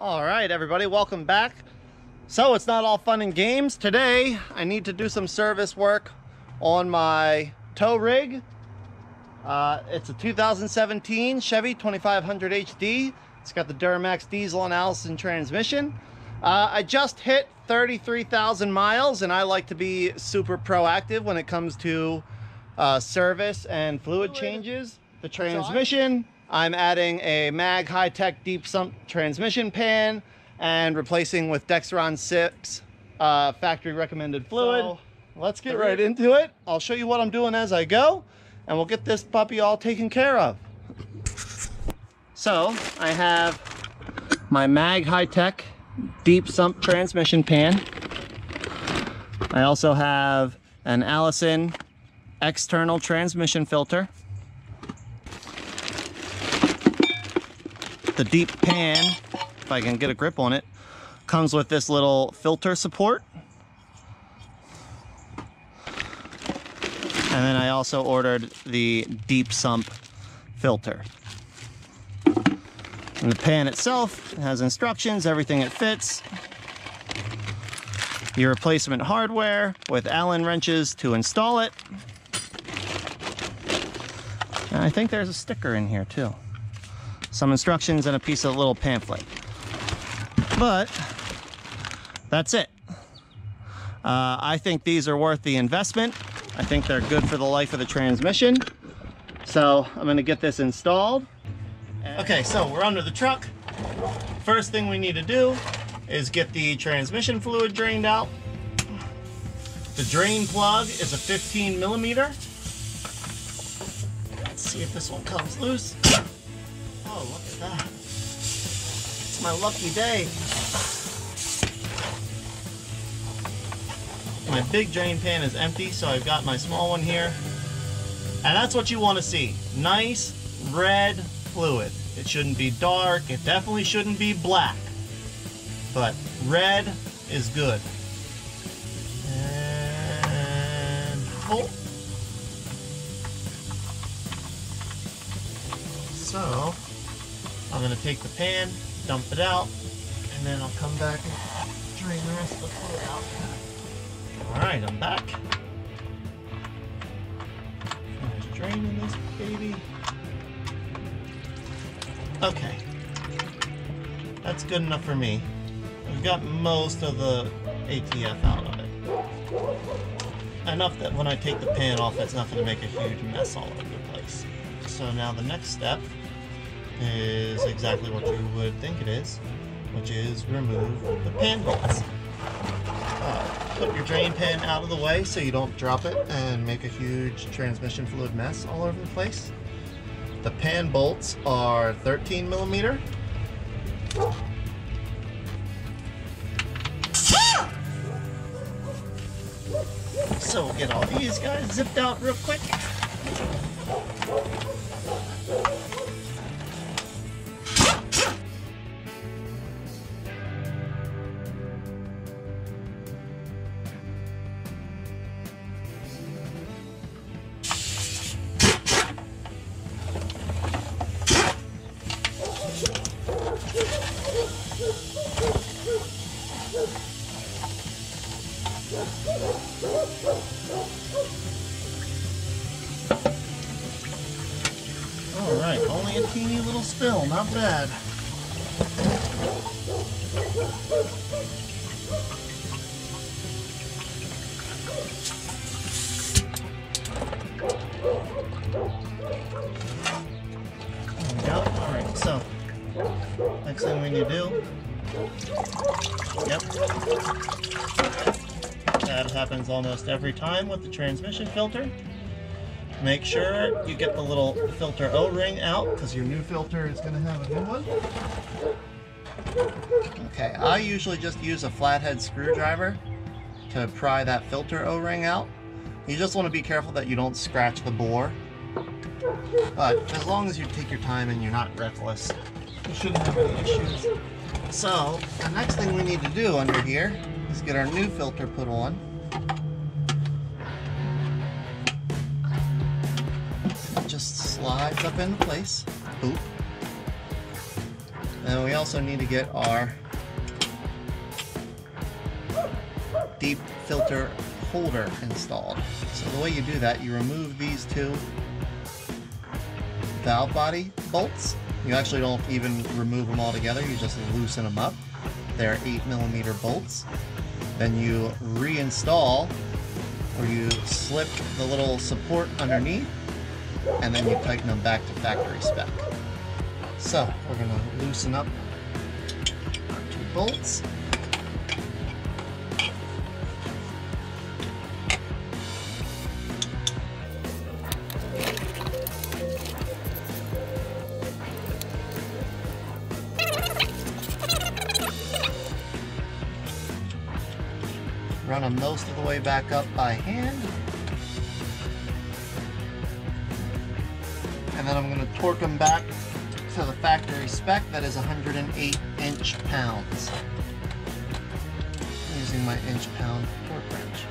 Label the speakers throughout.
Speaker 1: All right, everybody, welcome back. So it's not all fun and games. Today, I need to do some service work on my tow rig. It's a 2017 Chevy 2500 HD. It's got the Duramax diesel and Allison transmission. I just hit 33,000 miles, and I like to be super proactive when it comes to service and fluid changes. The transmission, I'm adding a Mag Hytec deep sump transmission pan and replacing with Dexron 6 factory recommended fluid. So, let's get right into it. I'll show you what I'm doing as I go, and we'll get this puppy all taken care of. So I have my Mag Hytec deep sump transmission pan. I also have an Allison external transmission filter. The deep pan, if I can get a grip on it, comes with this little filter support. And then I also ordered the deep sump filter. And the pan itself has instructions, everything it fits. Your replacement hardware with Allen wrenches to install it. And I think there's a sticker in here too. Some instructions and a piece of little pamphlet. But that's it. I think these are worth the investment. I think they're good for the life of the transmission. So I'm gonna get this installed. Okay, so we're under the truck. First thing we need to do is get the transmission fluid drained out. The drain plug is a 15 millimeter. Let's see if this one comes loose. Oh, look at that. It's my lucky day. My big drain pan is empty, so I've got my small one here. And that's what you want to see. Nice red fluid. It shouldn't be dark. It definitely shouldn't be black. But red is good. And pull. So I'm going to take the pan, dump it out, and then I'll come back and drain the rest of the fluid out. Alright, I'm back. Finish draining this baby. Okay. That's good enough for me. I've got most of the ATF out of it. Enough that when I take the pan off, it's not going to make a huge mess all over the place. So now the next step is exactly what you would think it is, which is remove the pan bolts. Put your drain pan out of the way so you don't drop it and make a huge transmission fluid mess all over the place. The pan bolts are 13 millimeter. So we'll get all these guys zipped out real quick. Alright, only a teeny little spill, not bad. There we go. Alright, so next thing we need to do, that happens almost every time with the transmission filter. Make sure you get the little filter O-ring out, because your new filter is going to have a new one. Okay, I usually just use a flathead screwdriver to pry that filter O-ring out. You just want to be careful that you don't scratch the bore. But as long as you take your time and you're not reckless, you shouldn't have any issues. So, the next thing we need to do under here is get our new filter put on. It just slides up into place. Boop. And we also need to get our deep filter holder installed. So the way you do that, you remove these two valve body bolts. You actually don't even remove them all together, you just loosen them up. They're 8mm bolts. Then you reinstall, or you slip the little support underneath, and then you tighten them back to factory spec. So we're going to loosen up our two bolts. Run them most of the way back up by hand. And then I'm going to torque them back to the factory spec, that is 108 inch-pounds. Using my inch-pound torque wrench.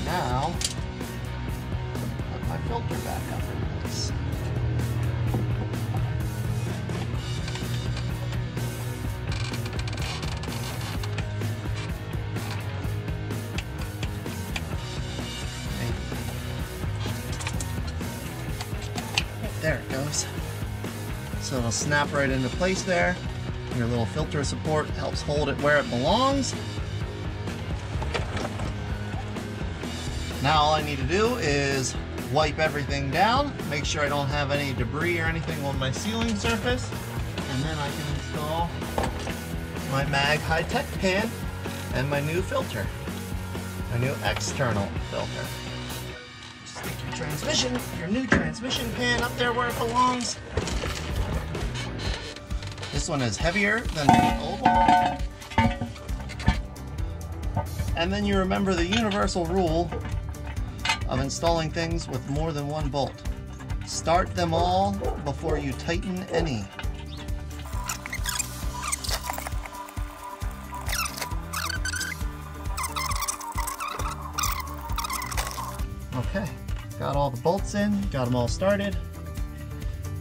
Speaker 1: Now, put my filter back up in place. There it goes. So it'll snap right into place there. Your little filter support helps hold it where it belongs. Now all I need to do is wipe everything down, make sure I don't have any debris or anything on my sealing surface, and then I can install my Mag Hytec pan and my new filter, a new external filter. Stick your new transmission pan up there where it belongs. This one is heavier than the old one. And then you remember the universal rule of installing things with more than one bolt. Start them all before you tighten any. Okay, got all the bolts in, got them all started.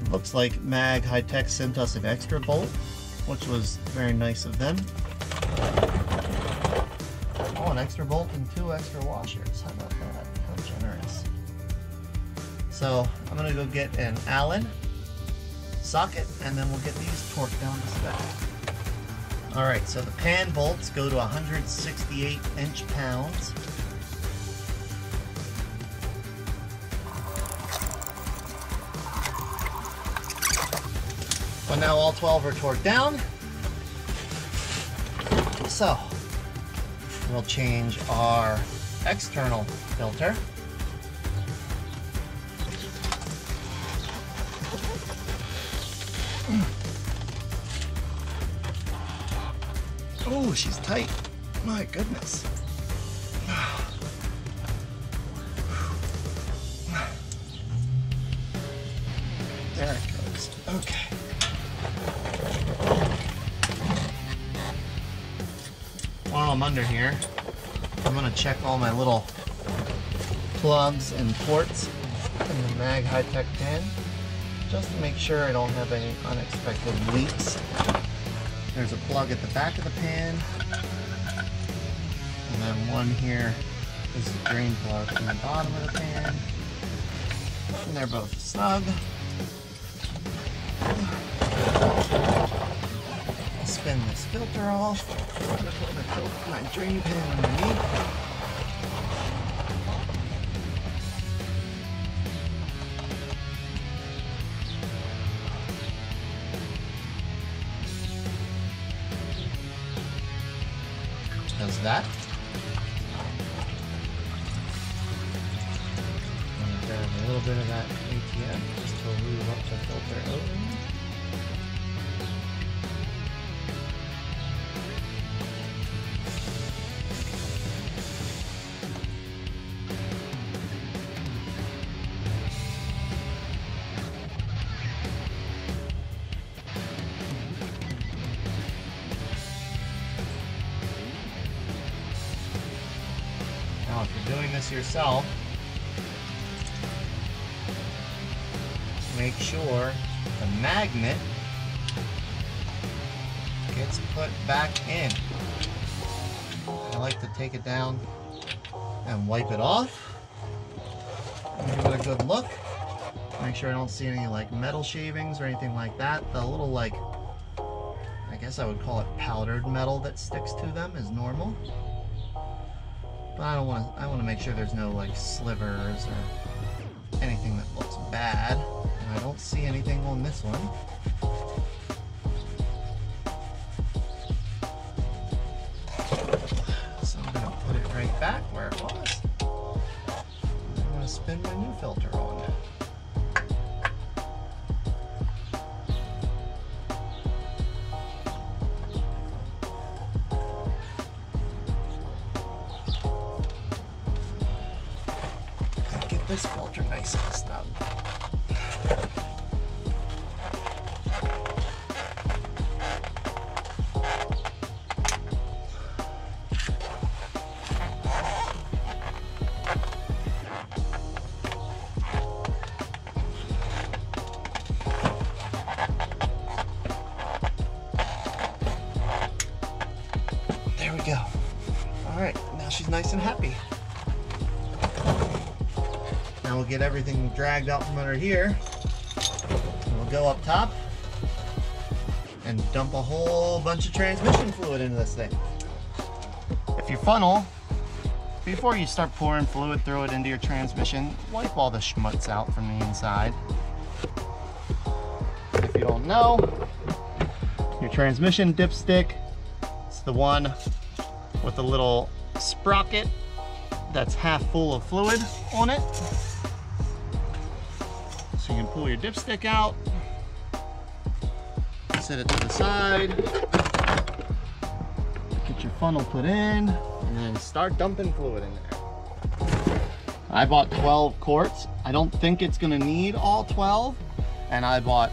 Speaker 1: It looks like Mag Hytec sent us an extra bolt, which was very nice of them. Oh, an extra bolt and 2 extra washers. How about that? How generous. So I'm gonna go get an Allen socket, and then we'll get these torqued down to spec. All right, so the pan bolts go to 168 inch-pounds. But now all 12 are torqued down. So we'll change our external filter. Oh, she's tight. My goodness. There it goes. Okay. While I'm under here, I'm going to check all my little plugs and ports in the Mag Hytec pan, just to make sure I don't have any unexpected leaks. There's a plug at the back of the pan, and then one here is a drain plug in the bottom of the pan, and they're both snug. I'll spin this filter off. I'm going to put my drain pan underneath. Does that. I'm going to grab a little bit of that ATF just to lube up the filter over. Now, if you're doing this yourself, make sure the magnet gets put back in. I like to take it down and wipe it off. Give it a good look. Make sure I don't see any like metal shavings or anything like that. The little like, I guess I would call it powdered metal that sticks to them is normal. But I want to make sure there's no like slivers or anything that looks bad. And I don't see anything on this one. So I'm going to put it right back where it was. I'm going to spin my new filter on. Get this filter nice and snug. There we go. All right, now she's nice and happy. Now we'll get everything dragged out from under here. We'll go up top and dump a whole bunch of transmission fluid into this thing. If you funnel, before you start pouring fluid, throw it into your transmission, wipe all the schmutz out from the inside. If you don't know, your transmission dipstick, it's the one with the little sprocket that's half full of fluid on it. So you can pull your dipstick out, set it to the side, get your funnel put in, and then start dumping fluid in there. I bought 12 quarts. I don't think it's gonna need all 12. And I bought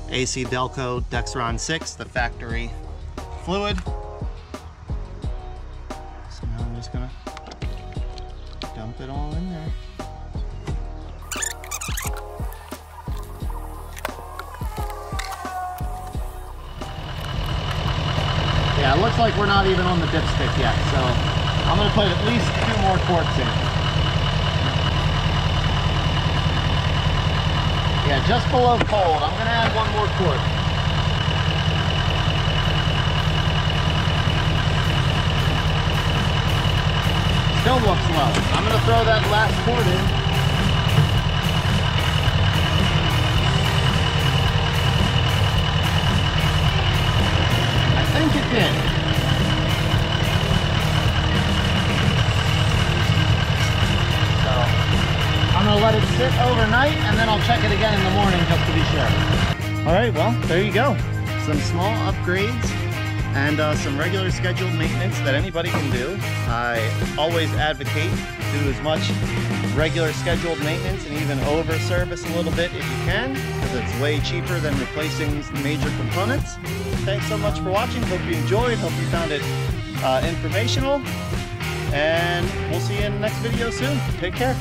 Speaker 1: AC Delco Dexron 6, the factory fluid. So now I'm just gonna dump it all in there. Yeah, it looks like we're not even on the dipstick yet, so I'm going to put at least 2 more quarts in. Yeah, just below cold. I'm going to add 1 more quart. Still looks low. I'm going to throw that last quart in. I think it did. So I'm gonna let it sit overnight and then I'll check it again in the morning just to be sure. All right, well, there you go. Some small upgrades and some regular scheduled maintenance that anybody can do. I always advocate do as much regular scheduled maintenance and even over service a little bit if you can, because it's way cheaper than replacing these major components. Thanks so much for watching. Hope you enjoyed. Hope you found it informational. And we'll see you in the next video soon. Take care.